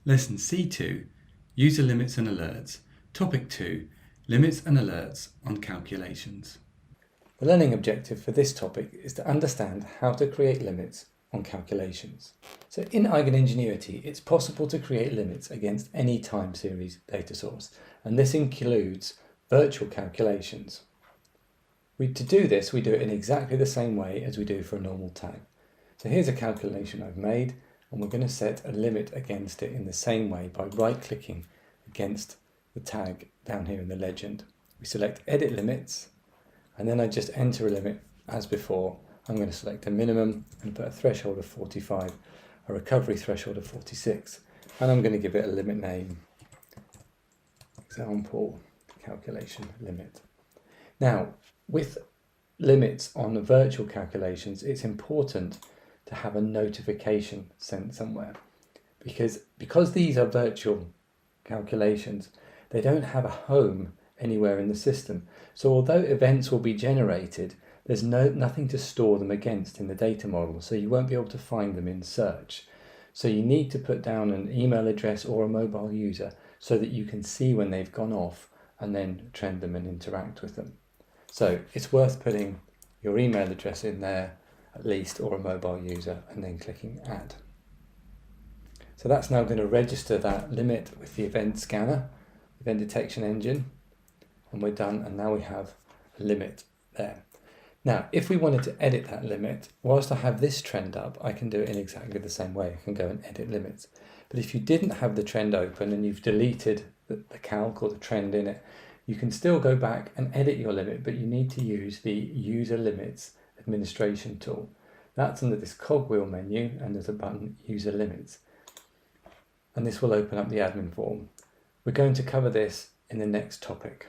Lesson C2, User Limits and Alerts. Topic 2, Limits and Alerts on Calculations. The learning objective for this topic is to understand how to create limits on calculations. So in Eigen Ingenuity, it's possible to create limits against any time series data source, and this includes virtual calculations. To do this, we do it in exactly the same way as we do for a normal tag. So here's a calculation I've made, and we're going to set a limit against it in the same way by right-clicking against the tag down here in the legend. We select Edit Limits, and then I just enter a limit as before. I'm going to select a minimum and put a threshold of 45, a recovery threshold of 46, and I'm going to give it a limit name, example calculation limit. Now, with limits on the virtual calculations, it's important to have a notification sent somewhere, because these are virtual calculations, they don't have a home anywhere in the system. So although events will be generated, there's nothing to store them against in the data model, so you won't be able to find them in search. So you need to put down an email address or a mobile user so that you can see when they've gone off and then trend them and interact with them. So it's worth putting your email address in there at least, or a mobile user, and then clicking add. So that's now going to register that limit with the event scanner, event detection engine, and we're done, and now we have a limit there. Now, if we wanted to edit that limit, whilst I have this trend up, I can do it in exactly the same way. I can go and edit limits. But if you didn't have the trend open and you've deleted the calc or the trend in it, you can still go back and edit your limit, but you need to use the User Limits administration tool. That's under this cogwheel menu, and there's a button User Limits. And this will open up the admin form. We're going to cover this in the next topic.